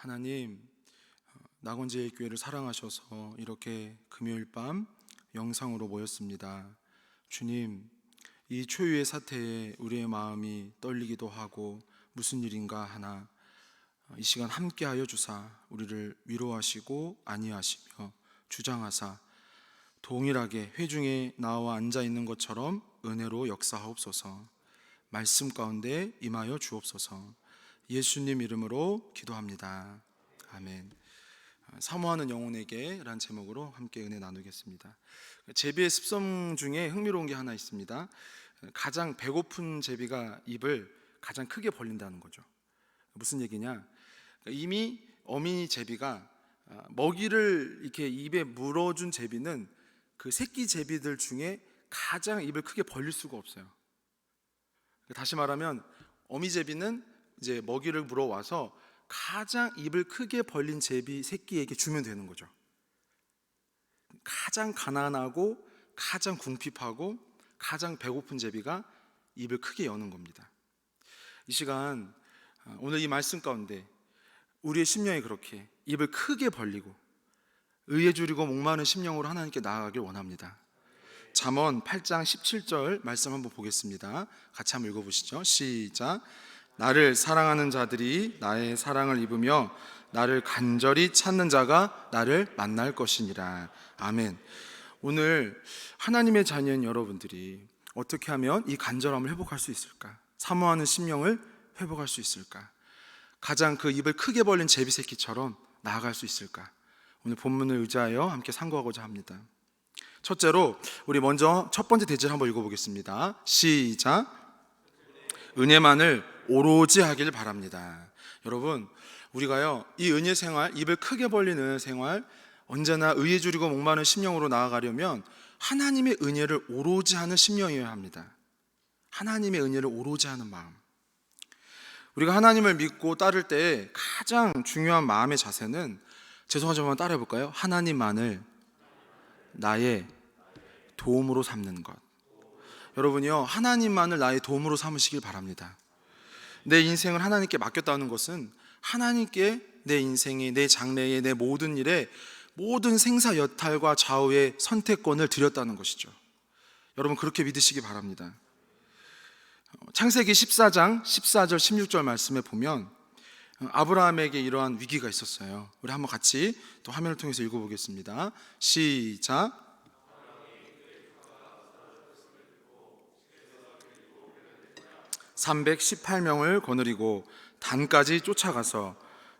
하나님, 낙원제일교회를 사랑하셔서 이렇게 금요일 밤 영상으로 모였습니다. 주님, 이 초유의 사태에 우리의 마음이 떨리기도 하고 무슨 일인가 하나 이 시간 함께하여 주사 우리를 위로하시고 안위하시며 주장하사 동일하게 회중에 나와 앉아있는 것처럼 은혜로 역사하옵소서. 말씀 가운데 임하여 주옵소서. 예수님 이름으로 기도합니다. 아멘. 사모하는 영혼에게 라는 제목으로 함께 은혜 나누겠습니다. 제비의 습성 중에 흥미로운 게 하나 있습니다. 가장 배고픈 제비가 입을 가장 크게 벌린다는 거죠. 무슨 얘기냐? 이미 어미 제비가 먹이를 이렇게 입에 물어준 제비는 그 새끼 제비들 중에 가장 입을 크게 벌릴 수가 없어요. 다시 말하면 어미 제비는 이제 먹이를 물어와서 가장 입을 크게 벌린 제비 새끼에게 주면 되는 거죠. 가장 가난하고 가장 궁핍하고 가장 배고픈 제비가 입을 크게 여는 겁니다. 이 시간 오늘 이 말씀 가운데 우리의 심령이 그렇게 입을 크게 벌리고 의에 줄이고 목마른 심령으로 하나님께 나아가길 원합니다. 잠언 8장 17절 말씀 한번 보겠습니다. 같이 한번 읽어보시죠. 시작. 나를 사랑하는 자들이 나의 사랑을 입으며 나를 간절히 찾는 자가 나를 만날 것이니라. 아멘. 오늘 하나님의 자녀인 여러분들이 어떻게 하면 이 간절함을 회복할 수 있을까? 사모하는 심령을 회복할 수 있을까? 가장 그 입을 크게 벌린 제비 새끼처럼 나아갈 수 있을까? 오늘 본문을 의지하여 함께 상고하고자 합니다. 첫째로 우리 먼저 첫 번째 대지를 한번 읽어보겠습니다. 시작. 은혜만을 오로지 하길 바랍니다. 여러분, 우리가요 이 은혜 생활, 입을 크게 벌리는 생활, 언제나 의에 줄이고 목마른 심령으로 나아가려면 하나님의 은혜를 오로지 하는 심령이어야 합니다. 하나님의 은혜를 오로지 하는 마음. 우리가 하나님을 믿고 따를 때 가장 중요한 마음의 자세는, 죄송하지만 따라해 볼까요? 하나님만을 나의 도움으로 삼는 것. 여러분이요, 하나님만을 나의 도움으로 삼으시길 바랍니다. 내 인생을 하나님께 맡겼다는 것은 하나님께 내 인생에, 내 장래에, 내 모든 일에 모든 생사 여탈과 좌우의 선택권을 드렸다는 것이죠. 여러분, 그렇게 믿으시기 바랍니다. 창세기 14장 14절 16절 말씀에 보면 아브라함에게 이러한 위기가 있었어요. 우리 한번 같이 또 화면을 통해서 읽어보겠습니다. 시작. 318명을 거느리고 단까지 쫓아가서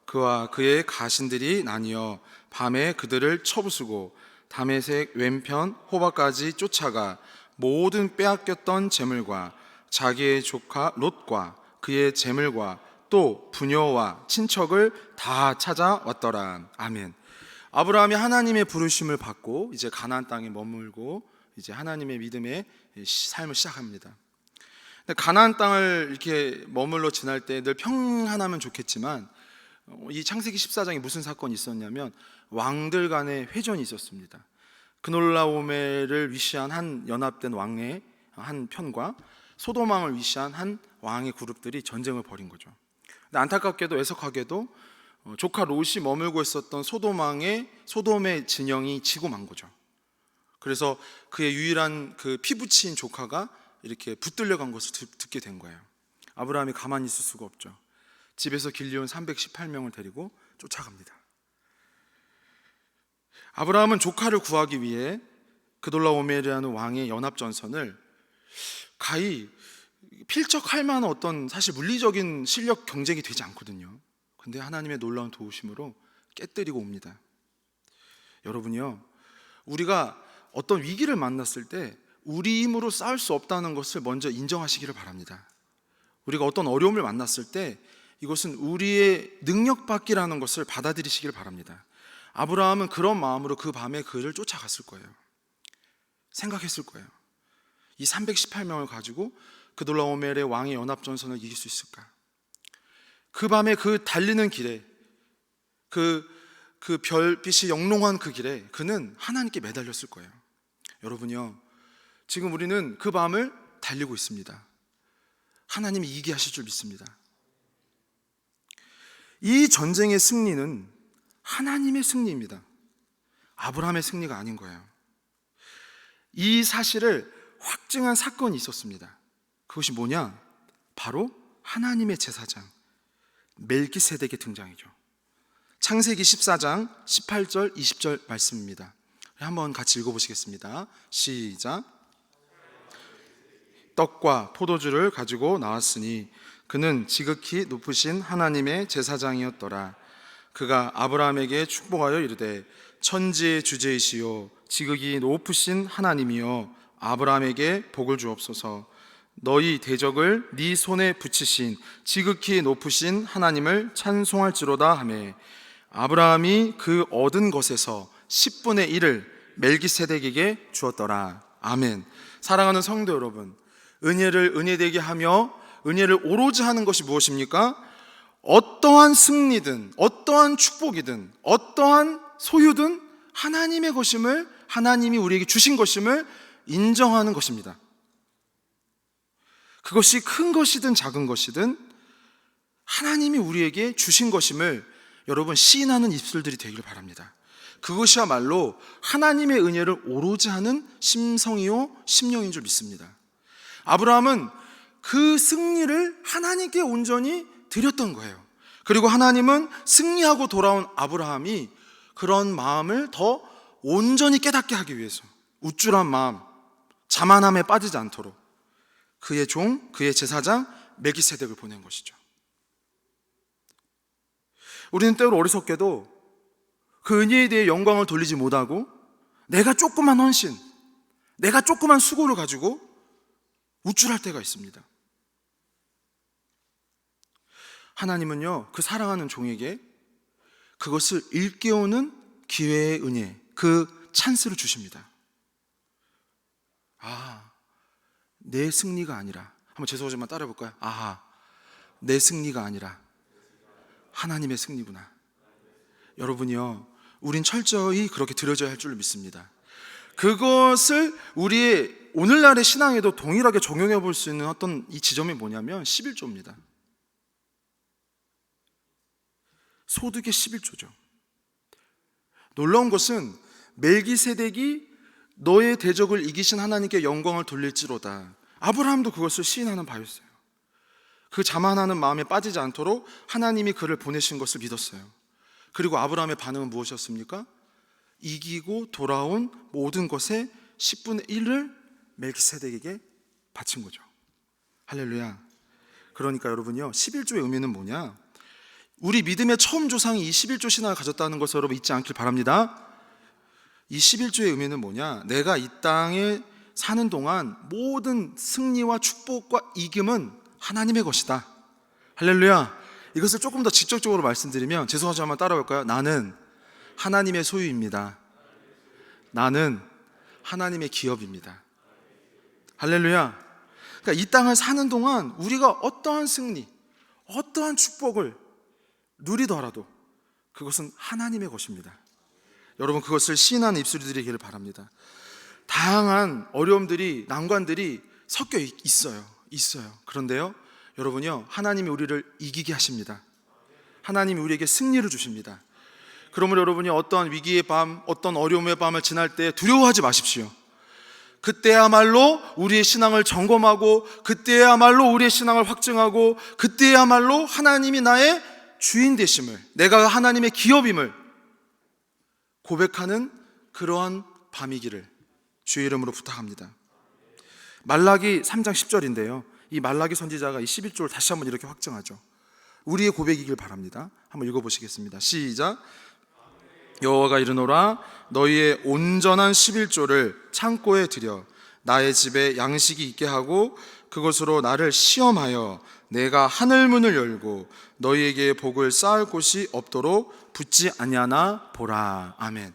그와 그의 가신들이 나뉘어 밤에 그들을 쳐부수고 다메섹 왼편 호바까지 쫓아가 모든 빼앗겼던 재물과 자기의 조카 롯과 그의 재물과 또 부녀와 친척을 다 찾아왔더라. 아멘. 아브라함이 하나님의 부르심을 받고 이제 가나안 땅에 머물고 이제 하나님의 믿음의 삶을 시작합니다. 가나안 땅을 이렇게 머물러 지날 때 늘 평안하면 좋겠지만 이 창세기 14장에 무슨 사건이 있었냐면 왕들 간의 회전이 있었습니다. 그놀라오멜을 위시한 한 연합된 왕의 한 편과 소돔 왕을 위시한 한 왕의 그룹들이 전쟁을 벌인 거죠. 근데 안타깝게도 애석하게도 조카 롯이 머물고 있었던 소돔의 진영이 지고 만 거죠. 그래서 그의 유일한 그 피부치인 조카가 이렇게 붙들려 간 것을 듣게 된 거예요. 아브라함이 가만히 있을 수가 없죠. 집에서 길려온 318명을 데리고 쫓아갑니다. 아브라함은 조카를 구하기 위해 그돌라오멜이라는 왕의 연합전선을 가히 필적할 만한 어떤 사실 물리적인 실력 경쟁이 되지 않거든요. 근데 하나님의 놀라운 도우심으로 깨뜨리고 옵니다. 여러분이요, 우리가 어떤 위기를 만났을 때 우리 힘으로 싸울 수 없다는 것을 먼저 인정하시기를 바랍니다. 우리가 어떤 어려움을 만났을 때 이것은 우리의 능력밖이라는 것을 받아들이시길 바랍니다. 아브라함은 그런 마음으로 그 밤에 그를 쫓아갔을 거예요. 생각했을 거예요. 이 318명을 가지고 그돌라오멜의 왕의 연합전선을 이길 수 있을까? 그 밤에 그 달리는 길에 그 별빛이 영롱한 그 길에 그는 하나님께 매달렸을 거예요. 여러분요, 지금 우리는 그 밤을 달리고 있습니다. 하나님이 이기게 하실 줄 믿습니다. 이 전쟁의 승리는 하나님의 승리입니다. 아브라함의 승리가 아닌 거예요. 이 사실을 확증한 사건이 있었습니다. 그것이 뭐냐? 바로 하나님의 제사장 멜기세덱의 등장이죠. 창세기 14장 18절 20절 말씀입니다. 한번 같이 읽어보시겠습니다. 시작. 떡과 포도주를 가지고 나왔으니 그는 지극히 높으신 하나님의 제사장이었더라. 그가 아브라함에게 축복하여 이르되 천지의 주제이시요 지극히 높으신 하나님이여 아브라함에게 복을 주옵소서. 너희 대적을 네 손에 붙이신 지극히 높으신 하나님을 찬송할지로다 하매 아브라함이 그 얻은 것에서 10분의 1을 멜기세덱에게 주었더라. 아멘. 사랑하는 성도 여러분, 은혜를 은혜되게 하며 은혜를 오로지 하는 것이 무엇입니까? 어떠한 승리든 어떠한 축복이든 어떠한 소유든 하나님의 것임을, 하나님이 우리에게 주신 것임을 인정하는 것입니다. 그것이 큰 것이든 작은 것이든 하나님이 우리에게 주신 것임을 여러분 시인하는 입술들이 되기를 바랍니다. 그것이야말로 하나님의 은혜를 오로지 하는 심성이요 심령인 줄 믿습니다. 아브라함은 그 승리를 하나님께 온전히 드렸던 거예요. 그리고 하나님은 승리하고 돌아온 아브라함이 그런 마음을 더 온전히 깨닫게 하기 위해서 우쭐한 마음, 자만함에 빠지지 않도록 그의 종, 그의 제사장 멜기세덱을 보낸 것이죠. 우리는 때로 어리석게도 그 은혜에 대해 영광을 돌리지 못하고 내가 조그만 헌신, 내가 조그만 수고를 가지고 우쭐할 때가 있습니다. 하나님은요, 그 사랑하는 종에게 그것을 일깨우는 기회의 은혜, 그 찬스를 주십니다. 내 승리가 아니라, 한번 제 소리만 따라 해볼까요? 내 승리가 아니라 하나님의 승리구나. 여러분이요, 우린 철저히 그렇게 드려져야 할 줄로 믿습니다. 그것을 우리의 오늘날의 신앙에도 동일하게 적용해 볼 수 있는 어떤 이 지점이 뭐냐면 11조입니다. 소득의 11조죠. 놀라운 것은 멜기세덱이 너의 대적을 이기신 하나님께 영광을 돌릴지로다. 아브라함도 그것을 시인하는 바였어요. 그 자만하는 마음에 빠지지 않도록 하나님이 그를 보내신 것을 믿었어요. 그리고 아브라함의 반응은 무엇이었습니까? 이기고 돌아온 모든 것의 10분의 1을 멜기세덱에게 바친 거죠. 할렐루야. 그러니까 여러분요, 11조의 의미는 뭐냐? 우리 믿음의 처음 조상이 이 11조 신앙을 가졌다는 것을 여러분 잊지 않길 바랍니다. 이 11조의 의미는 뭐냐? 내가 이 땅에 사는 동안 모든 승리와 축복과 이김은 하나님의 것이다. 할렐루야. 이것을 조금 더 직접적으로 말씀드리면, 죄송하지만 따라올까요? 나는 하나님의 소유입니다. 나는 하나님의 기업입니다. 할렐루야. 그러니까 이 땅을 사는 동안 우리가 어떠한 승리, 어떠한 축복을 누리더라도 그것은 하나님의 것입니다. 여러분, 그것을 시인하는 입술이 되기를 바랍니다. 다양한 어려움들이, 난관들이 섞여 있어요. 그런데요, 여러분요, 하나님이 우리를 이기게 하십니다. 하나님이 우리에게 승리를 주십니다. 그러므로 여러분이 어떠한 위기의 밤, 어떤 어려움의 밤을 지날 때 두려워하지 마십시오. 그때야말로 우리의 신앙을 점검하고, 그때야말로 우리의 신앙을 확증하고, 그때야말로 하나님이 나의 주인 되심을, 내가 하나님의 기업임을 고백하는 그러한 밤이기를 주의 이름으로 부탁합니다. 말라기 3장 10절인데요, 이 말라기 선지자가 이 11조를 다시 한번 이렇게 확증하죠. 우리의 고백이길 바랍니다. 한번 읽어보시겠습니다. 시작. 여호와가 이르노라, 너희의 온전한 11조를 창고에 들여 나의 집에 양식이 있게 하고 그것으로 나를 시험하여 내가 하늘문을 열고 너희에게 복을 쌓을 곳이 없도록 붙지 아니하나 보라. 아멘.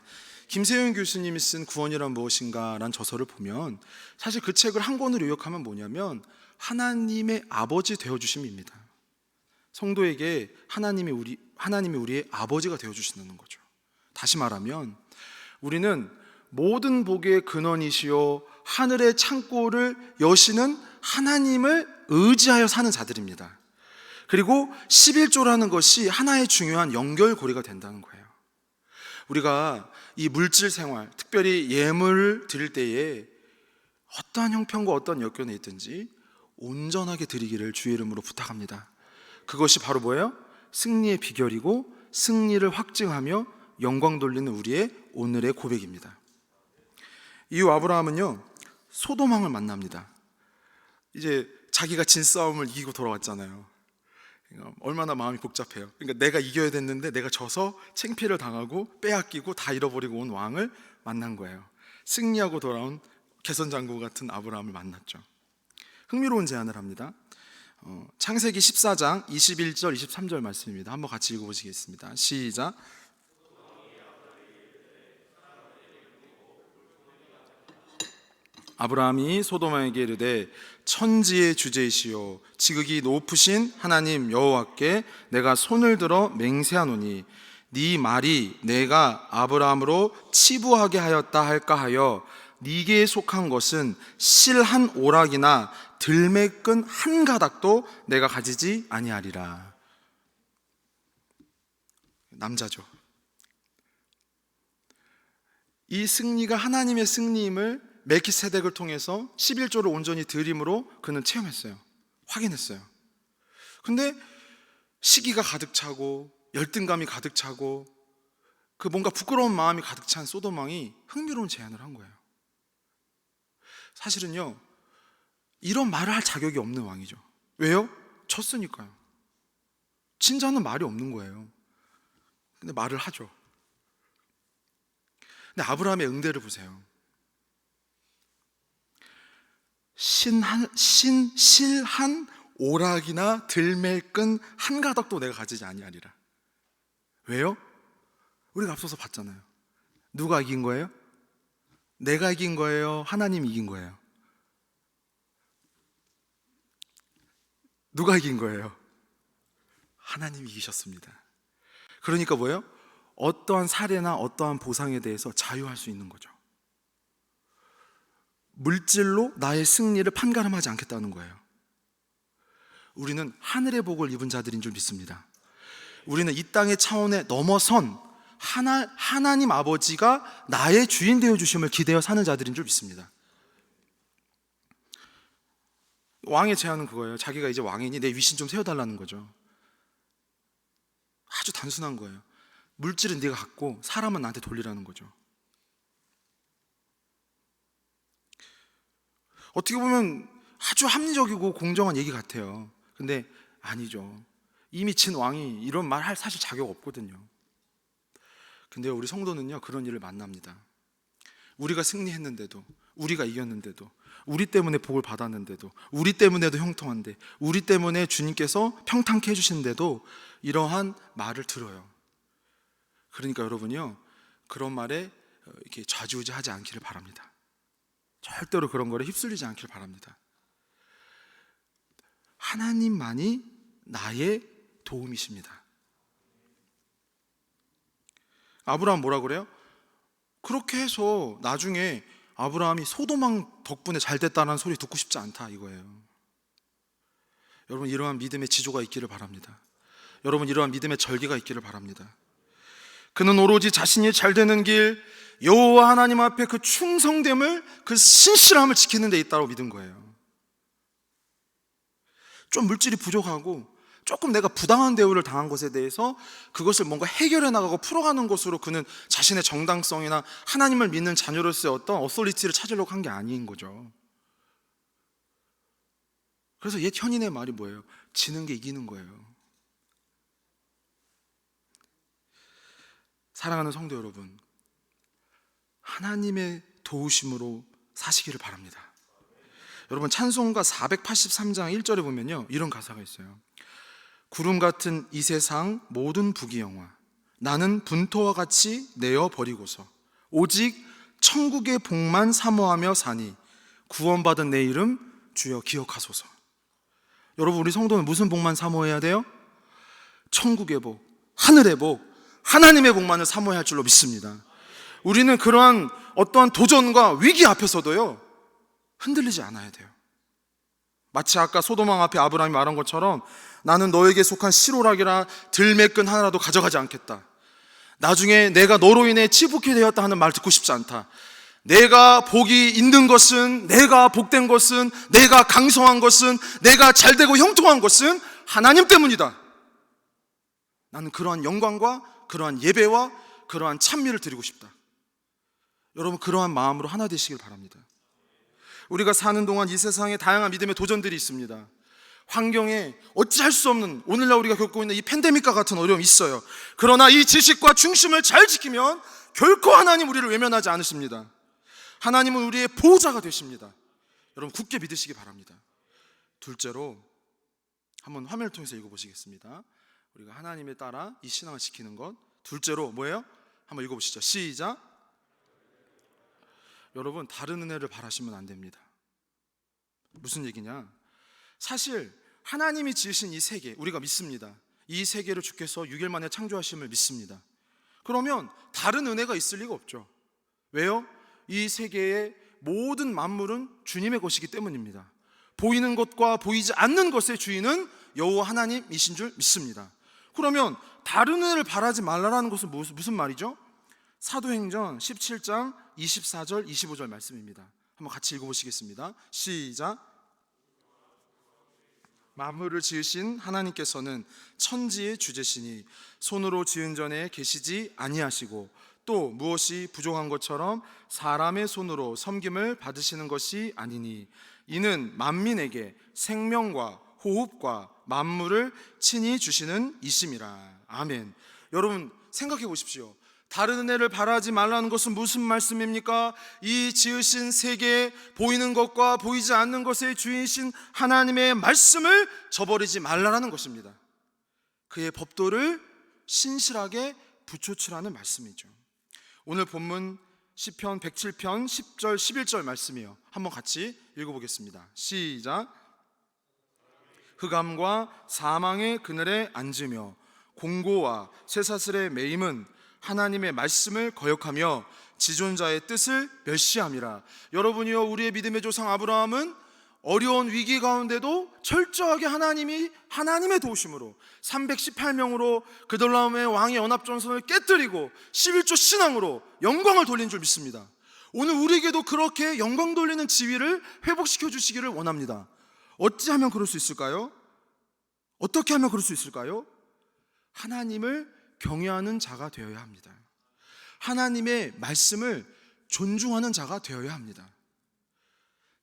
김세윤 교수님이 쓴 구원이란 무엇인가 라는 저서를 보면 사실 그 책을 한 권으로 요약하면 뭐냐면 하나님의 아버지 되어주심입니다. 성도에게 하나님이 우리의 아버지가 되어주시는 거죠. 다시 말하면 우리는 모든 복의 근원이시요 하늘의 창고를 여시는 하나님을 의지하여 사는 자들입니다. 그리고 11조라는 것이 하나의 중요한 연결고리가 된다는 거예요. 우리가 이 물질 생활, 특별히 예물을 드릴 때에 어떠한 형편과 어떠한 여건에 있든지 온전하게 드리기를 주의 이름으로 부탁합니다. 그것이 바로 뭐예요? 승리의 비결이고 승리를 확증하며 영광 돌리는 우리의 오늘의 고백입니다. 이후 아브라함은요, 소돔왕을 만납니다. 이제 자기가 진 싸움을 이기고 돌아왔잖아요. 얼마나 마음이 복잡해요. 그러니까 내가 이겨야 됐는데 내가 져서 창피를 당하고 빼앗기고 다 잃어버리고 온 왕을 만난 거예요. 승리하고 돌아온 개선장구 같은 아브라함을 만났죠. 흥미로운 제안을 합니다. 창세기 14장 21절 23절 말씀입니다. 한번 같이 읽어보시겠습니다. 시작. 아브라함이 소돔왕에게 이르되 천지의 주제이시오 지극히 높으신 하나님 여호와께 내가 손을 들어 맹세하노니 네 말이 내가 아브라함으로 치부하게 하였다 할까 하여 네게 속한 것은 실 한 오락이나 들매끈 한 가닥도 내가 가지지 아니하리라. 남자죠. 이 승리가 하나님의 승리임을 멜키세덱을 통해서 11조를 온전히 드림으로 그는 체험했어요. 확인했어요. 근데 시기가 가득 차고 열등감이 가득 차고 그 뭔가 부끄러운 마음이 가득 찬 소돔 왕이 흥미로운 제안을 한 거예요. 사실은요, 이런 말을 할 자격이 없는 왕이죠. 왜요? 졌으니까요. 진자는 말이 없는 거예요. 근데 말을 하죠. 근데 아브라함의 응대를 보세요. 실한 오락이나 들매끈 한 가닥도 내가 가지지 아니하리라. 왜요? 우리가 앞서서 봤잖아요. 누가 이긴 거예요? 내가 이긴 거예요? 하나님이 이긴 거예요? 누가 이긴 거예요? 하나님이 이기셨습니다. 그러니까 뭐예요? 어떠한 사례나 어떠한 보상에 대해서 자유할 수 있는 거죠. 물질로 나의 승리를 판가름하지 않겠다는 거예요. 우리는 하늘의 복을 입은 자들인 줄 믿습니다. 우리는 이 땅의 차원에 넘어선 하나님 아버지가 나의 주인 되어주심을 기대어 사는 자들인 줄 믿습니다. 왕의 제안은 그거예요. 자기가 이제 왕이니 내 위신 좀 세워달라는 거죠. 아주 단순한 거예요. 물질은 네가 갖고 사람은 나한테 돌리라는 거죠. 어떻게 보면 아주 합리적이고 공정한 얘기 같아요. 근데 아니죠. 이미 진 왕이 이런 말 할 사실 자격 없거든요. 근데 우리 성도는요, 그런 일을 만납니다. 우리가 승리했는데도, 우리가 이겼는데도, 우리 때문에 복을 받았는데도, 우리 때문에도 형통한데, 우리 때문에 주님께서 평탄케 해주시는데도 이러한 말을 들어요. 그러니까 여러분이요, 그런 말에 이렇게 좌지우지하지 않기를 바랍니다. 절대로 그런 거를 휩쓸리지 않기를 바랍니다. 하나님만이 나의 도움이십니다. 아브라함 뭐라 그래요? 그렇게 해서 나중에 아브라함이 소돔왕 덕분에 잘 됐다는 소리 듣고 싶지 않다 이거예요. 여러분, 이러한 믿음의 지조가 있기를 바랍니다. 여러분, 이러한 믿음의 절기가 있기를 바랍니다. 그는 오로지 자신이 잘 되는 길, 여호와 하나님 앞에 그 충성됨을, 그 신실함을 지키는 데 있다고 믿은 거예요. 좀 물질이 부족하고 조금 내가 부당한 대우를 당한 것에 대해서 그것을 뭔가 해결해 나가고 풀어가는 것으로 그는 자신의 정당성이나 하나님을 믿는 자녀로서의 어떤 어소리티를 찾으려고 한 게 아닌 거죠. 그래서 옛 현인의 말이 뭐예요? 지는 게 이기는 거예요. 사랑하는 성도 여러분, 하나님의 도우심으로 사시기를 바랍니다. 여러분, 찬송가 483장 1절에 보면요, 이런 가사가 있어요. 구름 같은 이 세상 모든 부귀영화 나는 분토와 같이 내어 버리고서 오직 천국의 복만 사모하며 사니 구원받은 내 이름 주여 기억하소서. 여러분, 우리 성도는 무슨 복만 사모해야 돼요? 천국의 복, 하늘의 복, 하나님의 복만을 사모해야 할 줄로 믿습니다. 우리는 그러한 어떠한 도전과 위기 앞에서도요, 흔들리지 않아야 돼요. 마치 아까 소돔왕 앞에 아브라함이 말한 것처럼 나는 너에게 속한 시로락이라 들매끈 하나라도 가져가지 않겠다. 나중에 내가 너로 인해 치부케 되었다 하는 말 듣고 싶지 않다. 내가 복이 있는 것은, 내가 복된 것은, 내가 강성한 것은, 내가 잘되고 형통한 것은 하나님 때문이다. 나는 그러한 영광과 그러한 예배와 그러한 찬미를 드리고 싶다. 여러분, 그러한 마음으로 하나 되시길 바랍니다. 우리가 사는 동안 이 세상에 다양한 믿음의 도전들이 있습니다. 환경에 어찌할 수 없는, 오늘날 우리가 겪고 있는 이 팬데믹과 같은 어려움이 있어요. 그러나 이 지식과 중심을 잘 지키면 결코 하나님 우리를 외면하지 않으십니다. 하나님은 우리의 보호자가 되십니다. 여러분, 굳게 믿으시기 바랍니다. 둘째로, 한번 화면을 통해서 읽어보시겠습니다. 우리가 하나님에 따라 이 신앙을 지키는 것. 둘째로 뭐예요? 한번 읽어보시죠. 시작. 여러분, 다른 은혜를 바라시면 안 됩니다. 무슨 얘기냐? 사실 하나님이 지으신 이 세계, 우리가 믿습니다. 이 세계를 주께서 6일 만에 창조하심을 믿습니다. 그러면 다른 은혜가 있을 리가 없죠. 왜요? 이 세계의 모든 만물은 주님의 것이기 때문입니다. 보이는 것과 보이지 않는 것의 주인은 여호와 하나님이신 줄 믿습니다. 그러면 다른 은혜를 바라지 말라는 것은 무슨 말이죠? 사도행전 17장 24절 25절 말씀입니다. 한번 같이 읽어보시겠습니다. 시작. 만물을 지으신 하나님께서는 천지의 주제시니 손으로 지은 전에 계시지 아니하시고 또 무엇이 부족한 것처럼 사람의 손으로 섬김을 받으시는 것이 아니니 이는 만민에게 생명과 호흡과 만물을 친히 주시는 이심이라. 아멘. 여러분, 생각해 보십시오. 다른 은혜를 바라지 말라는 것은 무슨 말씀입니까? 이 지으신 세계, 보이는 것과 보이지 않는 것의 주인이신 하나님의 말씀을 저버리지 말라는 것입니다. 그의 법도를 신실하게 붙여치라는 말씀이죠. 오늘 본문 시편 107편 10절 11절 말씀이에요. 한번 같이 읽어보겠습니다. 시작. 흑암과 사망의 그늘에 앉으며 공고와 쇠사슬의 매임은 하나님의 말씀을 거역하며 지존자의 뜻을 멸시함이라. 여러분이요, 우리의 믿음의 조상 아브라함은 어려운 위기 가운데도 철저하게 하나님의 도우심으로 318명으로 그돌라움의 왕의 연합전선을 깨뜨리고 11조 신앙으로 영광을 돌린 줄 믿습니다. 오늘 우리에게도 그렇게 영광 돌리는 지위를 회복시켜 주시기를 원합니다. 어찌하면 그럴 수 있을까요? 어떻게 하면 그럴 수 있을까요? 하나님을 경외하는 자가 되어야 합니다. 하나님의 말씀을 존중하는 자가 되어야 합니다.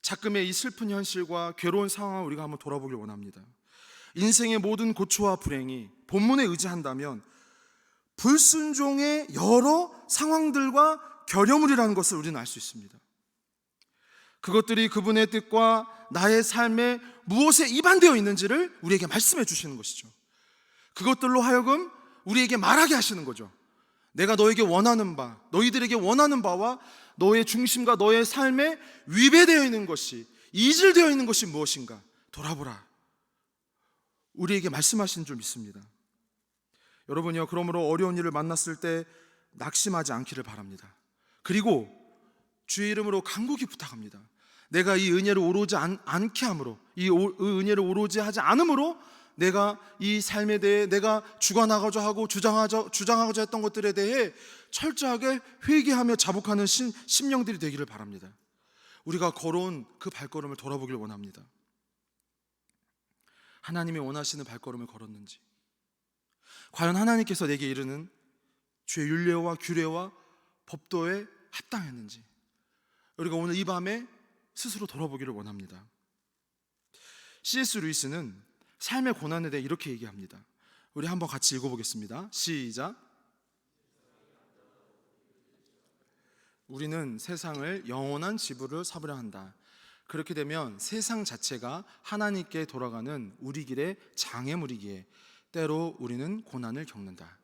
자금의 이 슬픈 현실과 괴로운 상황을 우리가 한번 돌아보길 원합니다. 인생의 모든 고초와 불행이 본문에 의지한다면 불순종의 여러 상황들과 결여물이라는 것을 우리는 알 수 있습니다. 그것들이 그분의 뜻과 나의 삶에 무엇에 이반되어 있는지를 우리에게 말씀해 주시는 것이죠. 그것들로 하여금 우리에게 말하게 하시는 거죠. 내가 너에게 원하는 바, 너희들에게 원하는 바와 너의 중심과 너의 삶에 위배되어 있는 것이, 이질되어 있는 것이 무엇인가 돌아보라. 우리에게 말씀하시는 줄 믿습니다. 여러분이요, 그러므로 어려운 일을 만났을 때 낙심하지 않기를 바랍니다. 그리고 주의 이름으로 간곡히 부탁합니다. 내가 이 은혜를 오로지 않게 함으로, 이 은혜를 오로지 하지 않음으로 내가 이 삶에 대해 내가 주관하고자 하고 주장하고자 했던 것들에 대해 철저하게 회개하며 자복하는 심령들이 되기를 바랍니다. 우리가 걸어온 그 발걸음을 돌아보길 원합니다. 하나님이 원하시는 발걸음을 걸었는지, 과연 하나님께서 내게 이르는 주의 율례와 규례와 법도에 합당했는지, 우리가 오늘 이 밤에 스스로 돌아보기를 원합니다. C.S. 루이스는 삶의 고난에 대해 이렇게 얘기합니다. 우리 한번 같이 읽어보겠습니다. 시작. 우리는 세상을 영원한 지부를 삼으려 한다. 그렇게 되면 세상 자체가 하나님께 돌아가는 우리 길의 장애물이기에 때로 우리는 고난을 겪는다.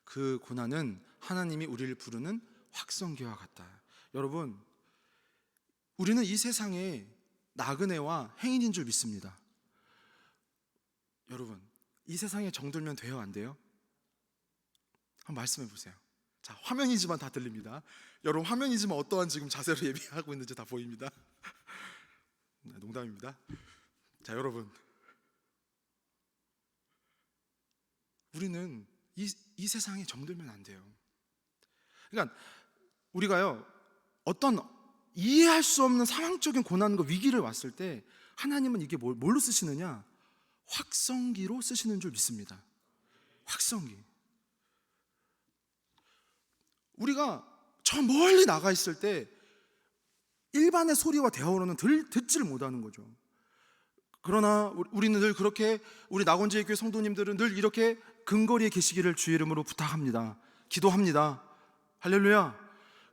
그 고난은 하나님이 우리를 부르는 확성기와 같다. 여러분, 우리는 이 세상의 나그네와 행인인 줄 믿습니다. 여러분, 이 세상에 정들면 돼요, 안 돼요? 한번 말씀해 보세요. 자, 화면이지만 다 들립니다. 여러분, 화면이지만 어떠한 지금 자세로 예배하고 있는지 다 보입니다. 농담입니다. 자, 여러분, 우리는 이 세상에 정들면 안 돼요. 그러니까 우리가요, 어떤 이해할 수 없는 상황적인 고난과 위기를 왔을 때 하나님은 이게 뭘로 쓰시느냐? 확성기로 쓰시는 줄 믿습니다. 확성기. 우리가 저 멀리 나가 있을 때 일반의 소리와 대화로는 듣지를 못하는 거죠. 그러나 우리는 늘 그렇게, 우리 낙원제일교회 성도님들은 늘 이렇게 근거리에 계시기를 주의 이름으로 부탁합니다. 기도합니다. 할렐루야.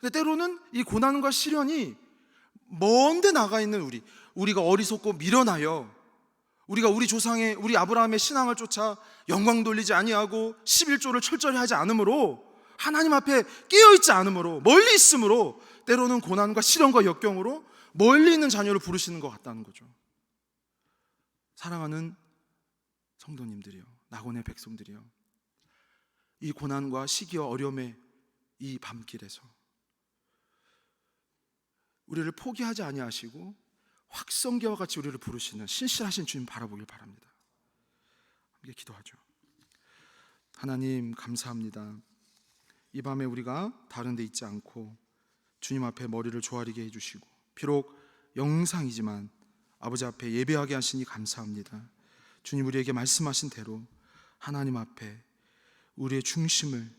근데 때로는 이 고난과 시련이 먼데 나가 있는 우리가 어리석고 미련하여, 우리가 우리 조상의, 우리 아브라함의 신앙을 쫓아 영광 돌리지 아니하고 11조를 철저히 하지 않으므로, 하나님 앞에 깨어있지 않으므로, 멀리 있으므로 때로는 고난과 시련과 역경으로 멀리 있는 자녀를 부르시는 것 같다는 거죠. 사랑하는 성도님들이요, 낙원의 백성들이요, 이 고난과 시기와 어려움의 이 밤길에서 우리를 포기하지 아니하시고 확성기와 같이 우리를 부르시는 신실하신 주님 바라보길 바랍니다. 함께 기도하죠. 하나님, 감사합니다. 이 밤에 우리가 다른 데 있지 않고 주님 앞에 머리를 조아리게 해주시고, 비록 영상이지만 아버지 앞에 예배하게 하시니 감사합니다. 주님, 우리에게 말씀하신 대로 하나님 앞에 우리의 중심을,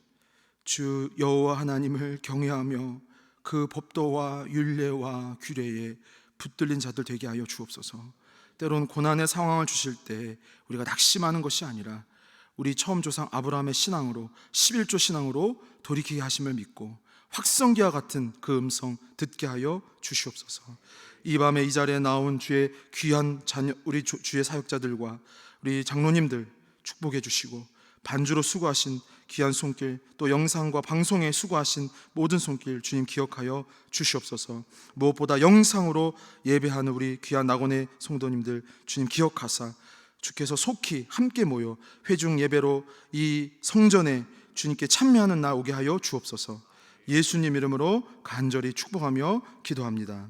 주 여호와 하나님을 경외하며 그 법도와 율례와 규례에 붙들린 자들 되게 하여 주옵소서. 때로는 고난의 상황을 주실 때 우리가 낙심하는 것이 아니라 우리 처음 조상 아브라함의 신앙으로, 11조 신앙으로 돌이키게 하심을 믿고 확성기와 같은 그 음성 듣게 하여 주시옵소서. 이 밤에 이 자리에 나온 주의 귀한 자녀, 우리 주의 사역자들과 우리 장로님들 축복해 주시고, 반주로 수고하신 귀한 손길, 또 영상과 방송에 수고하신 모든 손길 주님 기억하여 주시옵소서. 무엇보다 영상으로 예배하는 우리 귀한 낙원의 성도님들 주님 기억하사 주께서 속히 함께 모여 회중 예배로 이 성전에 주님께 참여하는 날 오게 하여 주옵소서. 예수님 이름으로 간절히 축복하며 기도합니다.